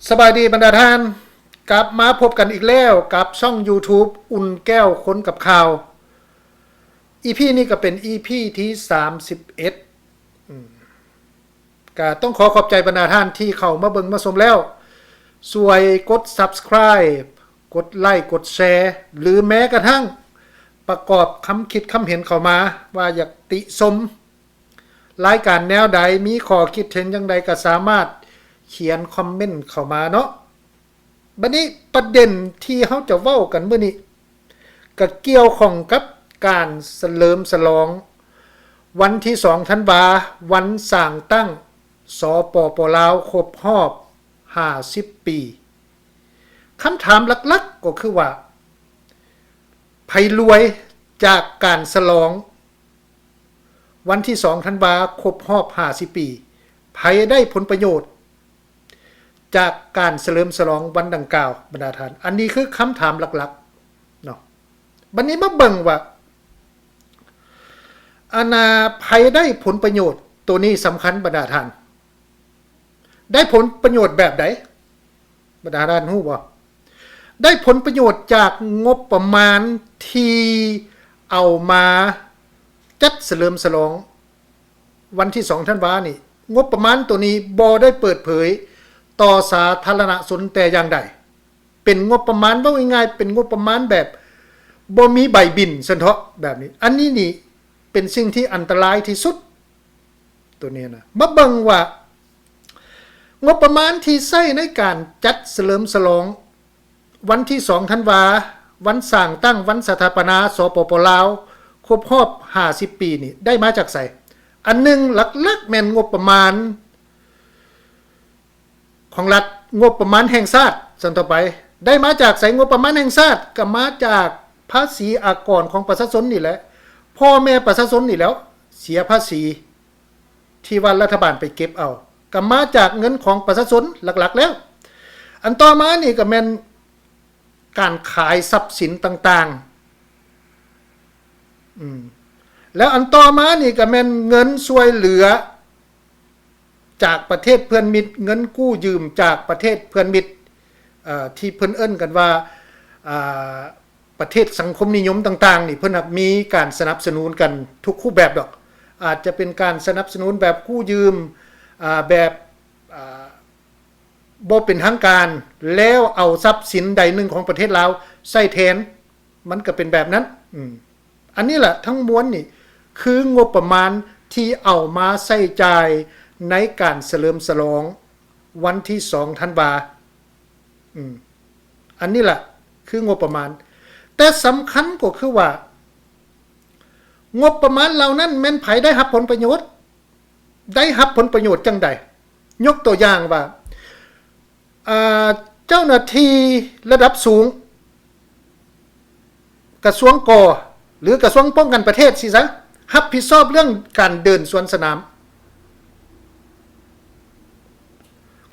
สบายดีบรรดาท่านกลับมาพบกันอีกแล้วกับช่อง YouTube อุ่นแก้วค้นกับข่าว EP นี้ก็เป็น EP ที่31ก็ต้องขอบใจบรรดาท่านที่เข้ามาเบิ่งมาชมแล้วสวยกด Subscribe กดไลค์กดแชร์หรือแม้กระทั่งประกอบคำคิดคำเห็นเข้ามาว่าอยากติชมรายการแนวใดมีข้อคิดเห็นอย่างใดก็สามารถเขียนคอมเมนต์เข้ามาเนาะบัดนี้ประเด็นที่เขาจะเว้ากันเมื่อนี้ก็เกี่ยวข้องกับการเฉลิมฉลองวันที่2ธันวาวันสร้างตั้งสปป.ลาวครบรอบ50 ปีคำถามหลักๆก็คือว่าไผรวยจากการฉลองวันที่2ธันวาครบรอบ50 ปีไผได้ผลประโยชน์จากการเฉลิมฉลองวันดังกล่าวบรรดาท่านอันนี้คือคำถามหลักๆเนาะบัดนี้มาเบิ่งว่าไผได้ผลประโยชน์ตัวนี้สำคัญบรรดาท่านได้ผลประโยชน์แบบใดบรรดาท่านฮู้บ่ได้ผลประโยชน์จากงบประมาณที่เอามาจัดเฉลิมฉลองวันที่2ธันวานี่งบประมาณตัวนี้บ่ได้เปิดเผยต่อสาธารณชนแต่อย่างใดเป็นงบประมาณว่าง่ายๆเป็นงบประมาณแบบบ่มีใบบินซั่นเถาะแบบนี้อันนี้นี่เป็นสิ่งที่อันตรายที่สุดตัวนี้นะมาเบิ่งว่างบประมาณที่ใช้ในการจัดเฉลิมฉลองวันที่2ธันวาวันสร้างตั้งวันสถาปนาสปป.ลาวครบรอบ50 ปีนี่ได้มาจากไสอันนึงหลักๆแม่นงบประมาณของรัฐงบประมาณแห่งชาติส่วนต่อไปได้มาจากไสงบประมาณแห่งชาติก็มาจากภาษีอากรของประชาชนนี่แหละพ่อแม่ประชาชนนี่แล้วเสียภาษีที่ว่ารัฐบาลไปเก็บเอาก็มาจากเงินของประชาชนหลักๆแล้วอันต่อมานี่ก็แม่นการขายทรัพย์สินต่างๆแล้วอันต่อมานี่ก็แม่นเงินช่วยเหลือจากประเทศเพื่อนมิตรเงินกู้ยืมจากประเทศเพื่อนมิตรที่เพิ่นเอิ้นกันว่าประเทศสังคมนิยมต่างๆนี่เพิ่นมีการสนับสนุนกันทุกรูปแบบดอกอาจจะเป็นการสนับสนุนแบบกู้ยืมแบบบ่เป็นทางการแล้วเอาทรัพย์สินใดหนึ่งของประเทศลาวใช้แทนมันก็เป็นแบบนั้นอันนี้แหละทั้งมวลนี่คืองบประมาณที่เอามาใช้จ่ายในการเฉลิมฉลองวันที่2ธันวาอันนี้แหละคืองบประมาณแต่สำคัญก็คือว่างบประมาณเหล่านั้นแม่นไผได้รับผลประโยชน์ได้รับผลประโยชน์จังใดยกตัวอย่างว่าเจ้าหน้าที่ระดับสูงกระทรวงกหรือกระทรวงป้องกันประเทศสิซะรับผิดชอบเรื่องการเดินสวนสนาม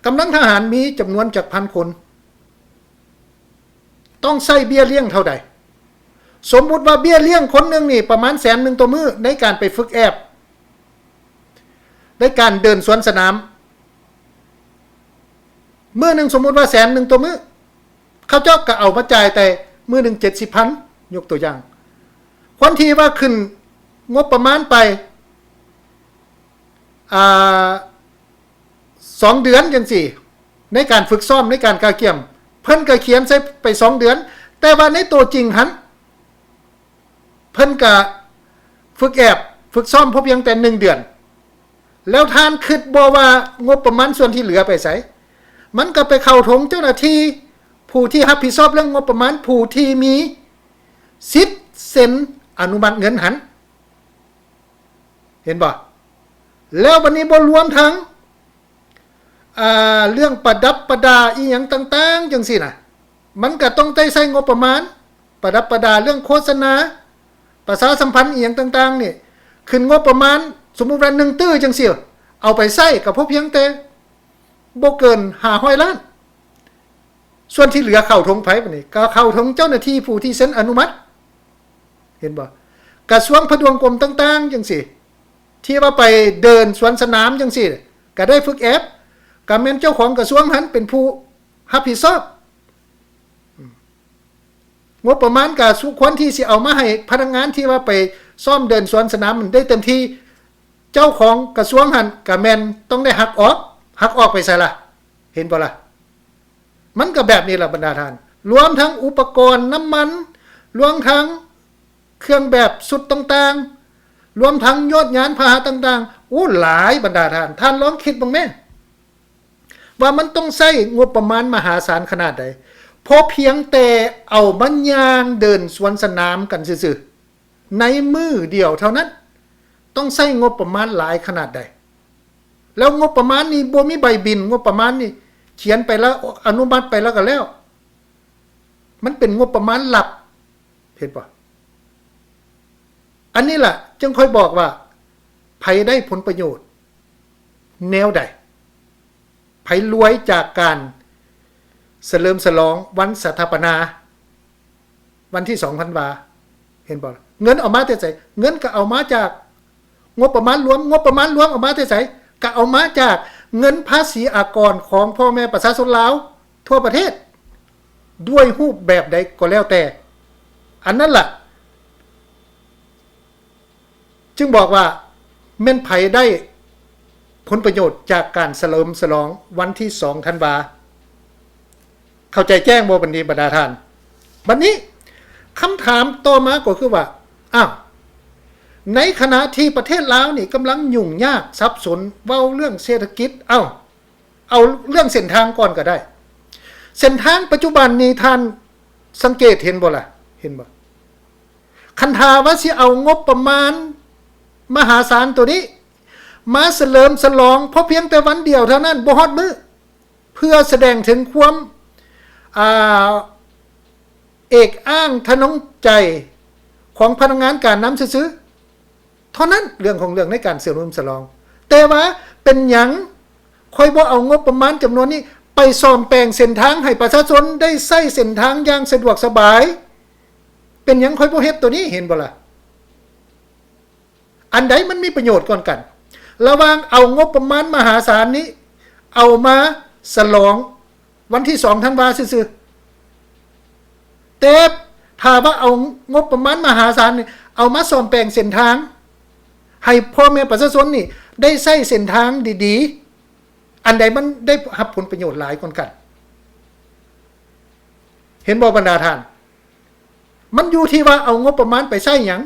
กำลังทหารมีจำนวนจาก1,000 คนต้องใช้เบี้ยเลี้ยงเท่าใดสมมุติว่าเบี้ยเลี้ยงคนนึงนี่ประมาณ100,000ต่อมื้อในการไปฝึกแอบในการเดินสวนสนามมื้อนึงสมมุติว่า100,000ต่อมื้อเขาเจ้าก็เอามาจ่ายแต่มื้อนึง 70,000 ยกตัวอย่างคนที่ว่าขึ้นงบประมาณไป2 เดือนจังซี่ในการฝึกซ้อมในการกาเกี่ยมเพิ่นก็เขียนใส่ไป2 เดือนแต่ว่าในตัวจริงหันเพิ่นก็ฝึกแอบฝึกซ้อมพบเพียงแต่1 เดือนแล้วท่านคิดบ่ว่างบประมาณส่วนที่เหลือไปไสมันก็ไปเข้าถงเจ้าหน้าที่ผู้ที่รับผิดชอบเรื่องงบประมาณผู้ที่มีสิทธิ์เซ็นอนุมัติเงินหันเห็นบ่แล้ววันนี้บ่รวมทั้งเรื่องประดับประดาอีหยังต่างๆจังซี่น่ะมันก็ต้องได้ใช้งบประมาณประดับประดาเรื่องโฆษณาประชาสัมพันธ์อีหยังต่างๆนี่ขึ้นงบประมาณสมมุติว่า1 ตื้อจังซี่เอาไปใช้ก็พอเพียงแต่บ่เกิน500 ล้านส่วนที่เหลือเข้าถงไผบัดนี้ก็เข้าถงเจ้าหน้าที่ผู้ที่เซ็นอนุมัติเห็นบ่กระทรวงพดุงกรมต่างๆจังซี่ที่ว่าไปเดินสวนสนามจังซี่ก็ได้ฝึกแอบก็แม่นเจ้าของกระทรวงหันเป็นผู้ รับผิดชอบงบประมาณก็สุควรที่สิเอามาให้พนักงานที่ว่าไปซ่อมเดินสวนสนามมันได้เต็มที่เจ้าของกระทรวงหันก็แม่นต้องได้หักออกไปใส่ล่ะเห็นบ่ล่ะมันก็แบบนี้ล่ะบรรดาท่านรวมทั้งอุปกรณ์น้ำมันรวมทั้งเครื่องแบบสุดต่างๆรวมทั้งยศยานพาหะต่างๆโอ้หลายบรรดาท่านลองคิดบ้างแม่ว่ามันต้องใช้งบประมาณมหาศาลขนาดใดพอเพียงแต่เอาบัญญางเดินสวนสนามกันซื่อๆในมือเดียวเท่านั้นต้องใช้งบประมาณหลายขนาดใดแล้วงบประมาณนี้บ่มีใบบินงบประมาณนี้เขียนไปแล้วอนุมัติไปแล้วก็แล้วมันเป็นงบประมาณหลับเห็นป่ะอันนี้แหละจึงค่อยบอกว่าไผได้ผลประโยชน์แนวใดไผรวยจากการเฉลิมฉลองวันสถาปนาวันที่2ธันวาเห็นบ่เงินเอามาแต่ไสเงินก็เอามาจากงบประมาณรวมออกมาแต่ไสก็เอามาจากเงินภาษีอากรของพ่อแม่ประชาชนลาวทั่วประเทศด้วยรูปแบบใดก็แล้วแต่อันนั้นล่ะจึงบอกว่าแม่นไผได้ผลประโยชน์จากการเฉลิมฉลองวันที่2ธันวาเข้าใจแจ้งบ่บัดนี้บรรดาท่านบัดนี้คำถามต่อมาก็คือว่าอ้าวในขณะที่ประเทศลาวนี่กำลังยุ่งยากซับซ้อนเว้าเรื่องเศรษฐกิจเอาเรื่องเส้นทางก่อนก็ได้เส้นทางปัจจุบันนี้ท่านสังเกตเห็นบ่ล่ะเห็นบ่คันทาว่าสิเอางบประมาณมหาศาลตัวนี้มาเฉลิมฉลองเพราะเพียงแต่วันเดียวเท่านั้นบ่ฮอดมื้อเพื่อแสดงถึงความเอกอ้างทะนงใจของพนักงานการนำซื้อเท่านั้นเรื่องของเรื่องในการเฉลิมฉลองแต่ว่าเป็นหยังค่อยบ่เอางบประมาณจำนวนนี้ไปซ่อมแปลงเส้นทางให้ประชาชนได้ใช้เส้นทางอย่างสะดวกสบายเป็นหยังค่อยบ่เฮ็ดตัวนี้เห็นบ่ล่ะอันใดมันมีประโยชน์ก่อนกันระหว่างเอางบประมาณมหาศาลนี้เอามาฉลองวันที่2ธันวาคมซื่อๆแต่ถ้าว่าเอางบประมาณมหาศาลนี่เอามาซ่อมแปลงเส้นทางให้พ่อแม่ประชาชนนี่ได้ใช้เส้นทางดีๆอันใดมันได้รับผลประโยชน์หลายก่อนกันเห็นบ่บรรดาท่านมันอยู่ที่ว่าเอางบประมาณไปใช้หยัง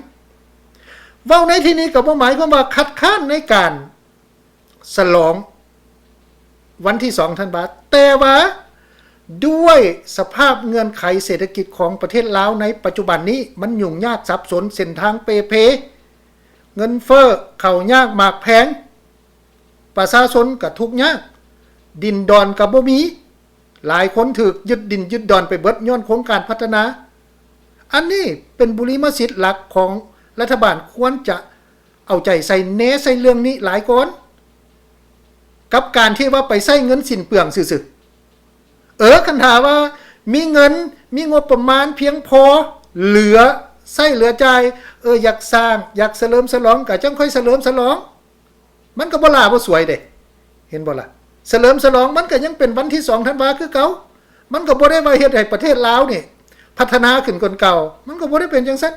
เว้าในที่นี้ก็บ่หมายความว่าคัดค้านในการฉลองวันที่2ธันวาคมแต่ว่าด้วยสภาพเงื่อนไขเศรษฐกิจของประเทศลาวในปัจจุบันนี้มันยุ่งยากสับสนเส้นทางเปเงินเฟ้อเข้ายากมากแพงประชาชนก็ทุกข์ยากดินดอนก็บ่มีหลายคนถูกยึดดินยึดดอนไปเบิดย้อนโครงการพัฒนาอันนี้เป็นบุริมสิทธิ์หลักของรัฐบาลควรจะเอาใจใส่เน้ใส่เรื่องนี้หลายก่อนกับการที่ว่าไปใช้เงินสิ้นเปลืองซื่อๆคันถาว่ามีเงินมีงบประมาณเพียงพอเหลือใช้เหลือใจอยากสร้างอยากเฉลิมฉลองก็จังค่อยเฉลิมฉลองมันก็บ่ลาบ่สวยเด้เห็นบ่ล่ะเฉลิมฉลองมันก็ยังเป็นวันที่2ธันวาคมคือเก่ามันก็บ่ได้ว่าเฮ็ดให้ประเทศลาวนี่พัฒนาขึ้นกว่าเก่ามันก็บ่ได้เป็นจังซั่น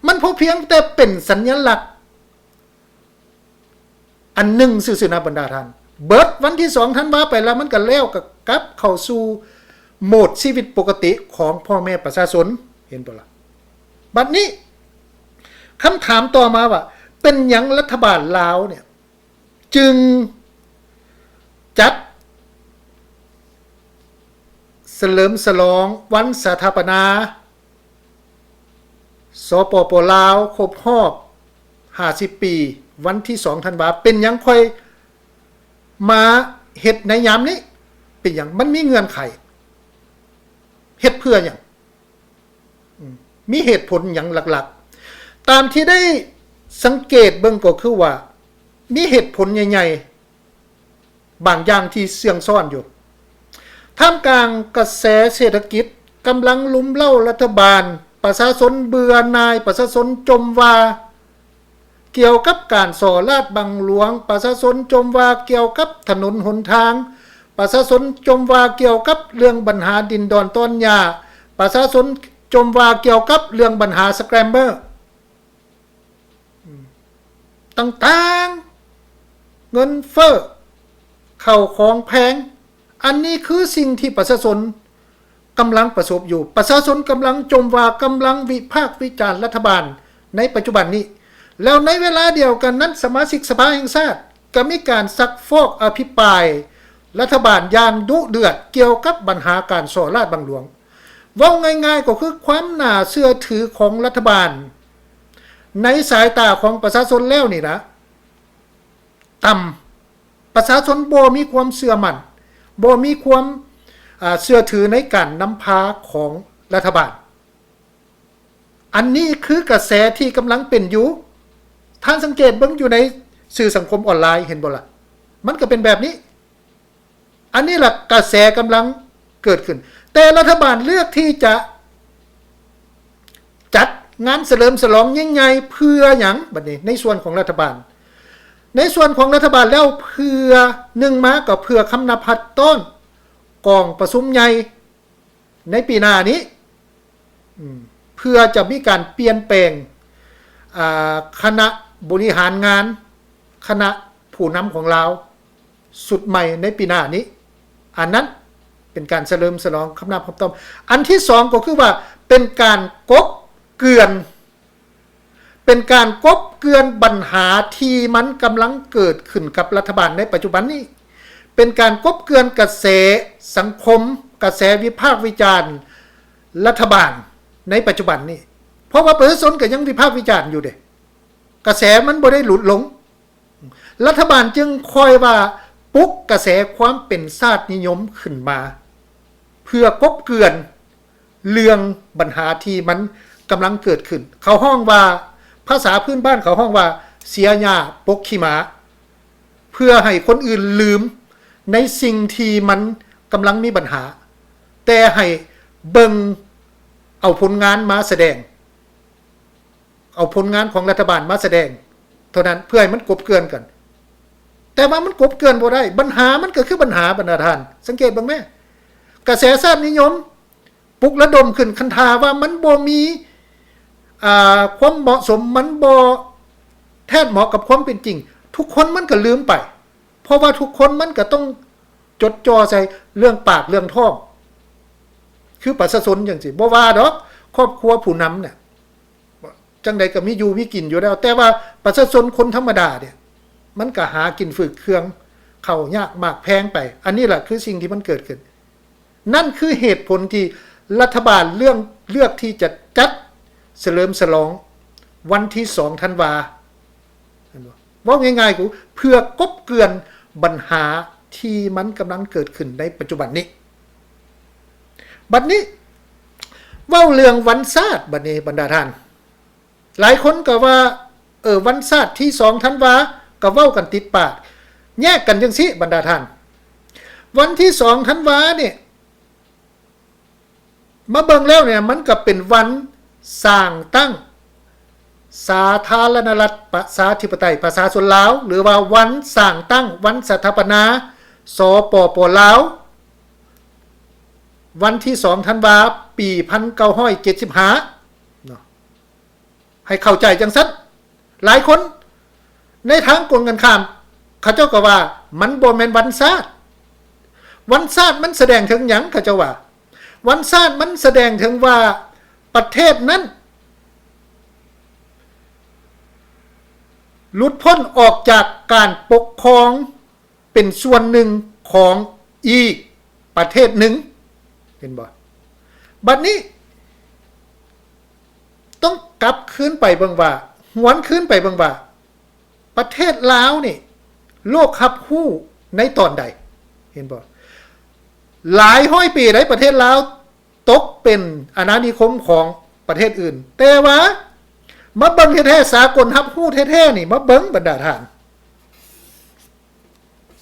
มันพอเพียงแต่เป็นสัญลักษณ์อันหนึ่งซื่อๆนะบรรดาท่านเบิดวันที่2ธันวาคมไปแล้วมันก็แล้วกับกลับเข้าสู่โหมดชีวิตปกติของพ่อแม่ประชาชนเห็นบ่ล่ะบัดนี้คำถามต่อมาว่าเป็นหยังรัฐบาลลาวเนี่ยจึงจัดเฉลิมฉลองวันสถาปนาสปป.ลาวครบรอบ50ปีวันที่2ธันวาคมเป็นหยังค่อยมาเฮ็ดในยามนี้เป็นหยังมันมีเงื่อนไขเฮ็ดเพื่อหยังมีเหตุผลหยังหลักๆตามที่ได้สังเกตเบิ่งก็คือว่ามีเหตุผลใหญ่ๆบางอย่างที่เสี่ยงซ่อนอยู่ท่ามกลางกระแสเศรษฐกิจกำลังลุมเล้ารัฐบาลประชาชนเบื่อหน่ายประชาชนจมว่าเกี่ยวกับการส่อลาดบังหลวงประชาชนจมว่าเกี่ยวกับถนนหนทาง ประชาชนจมว่าเกี่ยวกับเรื่องปัญหาดินดอนต้นหญ้าประชาชนจมว่าเกี่ยวกับเรื่องปัญหาสแครมเบอร์ต่างๆเงินเฟ้อเข้าของแพงอันนี้คือสิ่งที่ประชาชนกำลังประสบอยู่ประชาชนกำลังจมว่ากำลังวิพากษ์วิจารณ์รัฐบาลในปัจจุบันนี้แล้วในเวลาเดียวกันนั้นสมาชิกสภาแห่งชาติก็มีการซักฟอกอภิปรายรัฐบาลอย่างดุเดือดเกี่ยวกับปัญหาการส่อราชบังหลวงเว้าง่ายๆก็คือความน่าเชื่อถือของรัฐบาลในสายตาของประชาชนแล้วนี่นะต่ำประชาชนบ่มีความเชื่อมั่นบ่มีความเชื่อถือในการนำพาของรัฐบาลอันนี้คือกระแสที่กำลังเป็นอยู่ท่านสังเกตเบิ่งอยู่ในสื่อสังคมออนไลน์เห็นบ่ล่ะมันก็เป็นแบบนี้อันนี้ล่ะกระแสกำลังเกิดขึ้นแต่รัฐบาลเลือกที่จะจัดงานเฉลิมฉลองยิ่งใหญ่เพื่อหยังบัดนี้ในส่วนของรัฐบาลในส่วนของรัฐบาลแล้วเพื่อ1มาก็เพื่อคำนพัฒน์ต้นกองประชุมใหญ่ในปีหน้านี้เพื่อจะมีการเปลี่ยนแปลงคณะบริหารงานคณะผู้นำของเราสุดใหม่ในปีหน้านี้อันนั้นเป็นการเฉลิมฉลองคำนับคำต้อมอันที่สองก็คือว่าเป็นการกบเกลื่อนปัญหาที่มันกำลังเกิดขึ้นกับรัฐบาลในปัจจุบันนี้เป็นการกบเกลื่อนกระแสสังคมกระแสวิพากษ์วิจารณ์รัฐบาลในปัจจุบันนี้เพราะว่าประชาชนก็ยังวิพากษ์วิจารณ์อยู่เด้กระแสมันบ่ได้หลุดลงรัฐบาลจึงคอยว่าปลุกกระแสความเป็นชาตินิยมขึ้นมาเพื่อกบเกลื่อนเรื่องปัญหาที่มันกำลังเกิดขึ้นเขาห้องว่าภาษาพื้นบ้านเขาห้องว่าเสียหญ้าปกขี้หมาเพื่อให้คนอื่นลืมในสิ่งที่มันกำลังมีปัญหาแต่ให้เบิ่งเอาผลงานมาแสดงเอาผลงานของรัฐบาลมาแสดงเท่านั้นเพื่อให้มันกบเกลื่อนกันแต่ว่ามันกบเกลื่อนบ่ได้ปัญหามันก็คือปัญหาบรรดาท่านสังเกตบ้างไหมกระแสชาตินิยมปลุกระดมขึ้นคันธาว่ามันบ่มีความเหมาะสมมันบ่แท้เหมาะกับความเป็นจริงทุกคนมันก็ลืมไปเพราะว่าทุกคนมันก็ต้องจดจ่อใส่เรื่องปากเรื่องท้องคือประชาชนจังซี่บ่ว่าดอกครอบครัวผู้นำเนี่ยจังใดก็มีอยู่มีกินอยู่แล้วแต่ว่าประชาชนคนธรรมดาเนี่ยมันก็หากินฝึกเครื่องเข้ายากมากแพงไปอันนี้แหละคือสิ่งที่มันเกิดขึ้นนั่นคือเหตุผลที่รัฐบาลเลือกที่จะจัดเฉลิมฉลองวันที่2ธันวาว่าง่ายๆกูเพื่อกบเกลื่อนปัญหาที่มันกำลังเกิดขึ้นในปัจจุบันนี้บัดนี้เว้าเรื่องวันชาติบัดนี้บรรดาท่านหลายคนก็ว่าวันชาติที่2ธันวาก็เว้ากันติดปากแยกกันจังซี่บรรดาท่านวันที่2ธันวาเนี่ยมาเบิ่งแล้วเนี่ยมันก็เป็นวันสร้างตั้งสาธารณรัฐประชาธิปไตยประชาชนลาวหรือว่าวันสร้างตั้งวันสถาปนาสปป.ลาววันที่2ธันวาปี1975เนาะให้เข้าใจจังซั่นหลายคนในทางกงกันข้ามเขาเจ้าก็ว่ามันบ่แม่นวันชาติวันชาติมันแสดงถึงหยังเขาเจ้าว่าวันชาติมันแสดงถึงว่าประเทศนั้นหลุดพ้นออกจากการปกครองเป็นส่วนหนึ่งของอีกประเทศหนึ่งเห็นบ่บัดนี้ต้องกลับคืนไปเบิ่งว่าหวนคืนไปเบิ่งว่าประเทศลาวนี่โลกรับรู้ในตอนใดเห็นบ่หลายร้อยปีได้ประเทศลาวตกเป็นอาณานิคมของประเทศอื่นแต่ว่ามาเบิ่งแท้ๆสากลรับรู้แท้ๆนี่มาเบิ่งบรรดาท่าน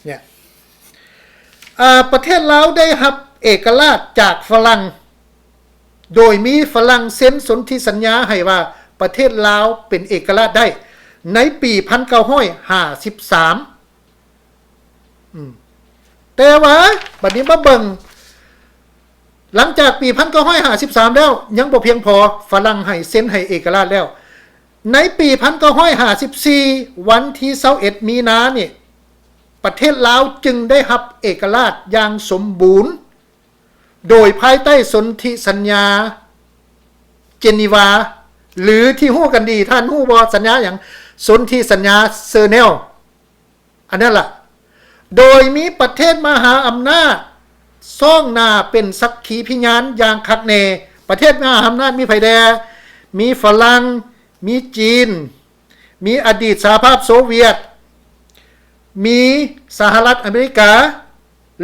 เนี่ยประเทศลาวได้รับเอกราชจากฝรั่งโดยมีฝรั่งเซ็นสนธิสัญญาให้ว่าประเทศลาวเป็นเอกราชได้ในปี1953 แต่ว่าบัดนี้มาเบิ่งหลังจากปี1953แล้วยังบ่เพียงพอฝรั่งให้เซ็นให้เอกราชแล้วในปี1954วันที่21มีนาเนี่ยประเทศลาวจึงได้รับเอกราชอย่างสมบูรณ์โดยภายใต้สนธิสัญญาเจนีวาหรือที่ฮู้กันดีท่านฮู้บ่สัญญาอย่างสนธิสัญญาเซอร์เนลอันนั้นล่ะโดยมีประเทศมหาอำนาจซ่องหน้าเป็นสักขีพยานอย่างคักแน่ประเทศมหาอำนาจมีไผแดมีฝรั่งมีจีนมีอดีตสหภาพโซเวียตมีสหรัฐอเมริกา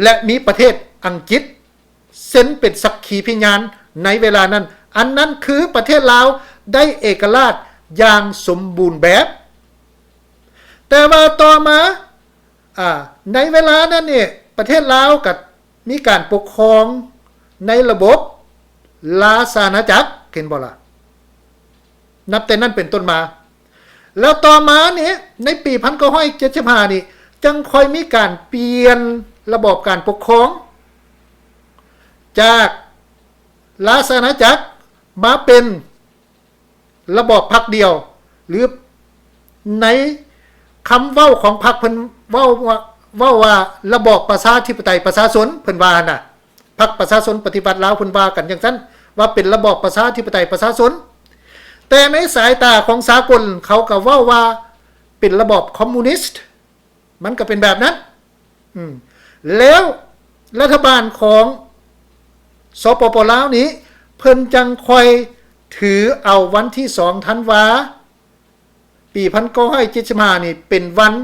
และมีประเทศอังกฤษเซ็นเป็นสักขีพยานในเวลานั้นอันนั้นคือประเทศลาวได้เอกราชอย่างสมบูรณ์แบบแต่ว่าต่อมาในเวลานั้นเนี่ยประเทศลาวก็มีการปกครองในระบบลาสาณาจักรเห็นบ่ล่ะนับแต่นั้นเป็นต้นมาแล้วต่อมาเนี่ยในปี1975นี่จึงค่อยมีการเปลี่ยนระบบการปกครองจากลาสาณาจักรมาเป็นระบอบพรรคเดียวหรือในคำเว้าของพรรคเพิ่นเว้าว่าระบอบประชาธิปไตยประชาชนเพิ่นว่าน่ะพรรคประชาชนปฏิวัติลาวเพิ่นว่ากันอย่างนั้นว่าเป็นระบอบประชาธิปไตยประชาชนแต่ในสายตาของสากลเขาก็เว้าว่าเป็นระบอบคอมมิวนิสต์มันก็เป็นแบบนั้นแล้วรัฐบาลของสปป.ลาวนี้เพิ่นจังค่อยถือเอาวันที่2ธันวาปี1975นี่เป็นวัน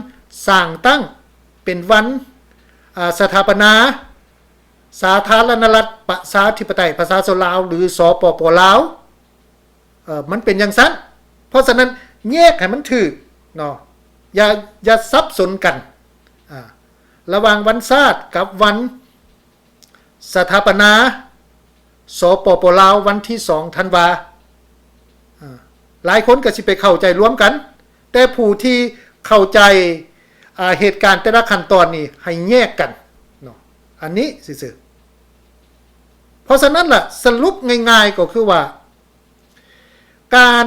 สร้างตั้งเป็นวันสถาปนาสาธารณรัฐประชาธิปไตยประชาชนลาวหรือสปป.ลาวมันเป็นอย่างนั้นเพราะฉะนั้นแยกให้มันถูกเนาะอย่าซับสนกันระหว่างวันชาติกับวันสถาปนาสปป.ลาววันที่2ธันวาหลายคนก็สิไปเข้าใจร่วมกันแต่ผู้ที่เข้าใจเหตุการณ์แต่ละขั้นตอนนี้ให้แยกกันเนาะอันนี้ซื่อๆเพราะฉะนั้นล่ะสรุปง่ายๆก็คือว่าการ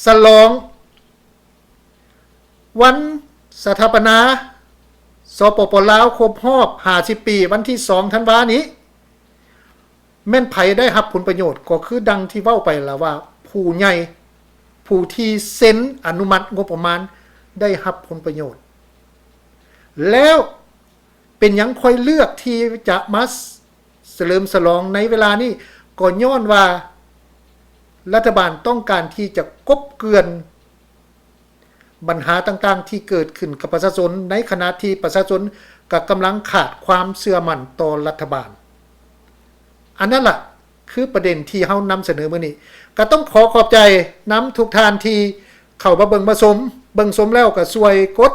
ฉลองวันสถาปนาสปป.ลาวครบรอบ50 ปีวันที่2ธันวานี้แม่นไผได้รับผลประโยชน์ก็คือดังที่เว้าไปแล้วว่าผู้ใหญ่ผู้ที่เซ็นอนุมัติงบประมาณได้รับผลประโยชน์แล้วเป็นหยังค่อยเลือกที่จะมาเฉลิมฉลองในเวลานี้ก็ย้อนว่ารัฐบาลต้องการที่จะกบเกลื่อนปัญหาต่างๆที่เกิดขึ้นกับประชาชนในขณะที่ประชาชนก็กำลังขาดความเชื่อมั่นต่อรัฐบาลอันนั้นล่ะคือประเด็นที่เฮานำเสนอมื้อนี้ก็ต้องขอบใจนํทุกท่านที่เข้ามาเบิ่งมาชมแล้วก็ช่วยกด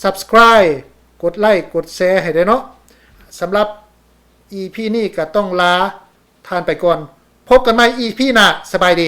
Subscribe กดไลค์กดแชร์ให้ได้เนาะสำหรับ EP นี้ก็ต้องลาท่านไปก่อนพบกันใหม่ EP หน้าสบายดี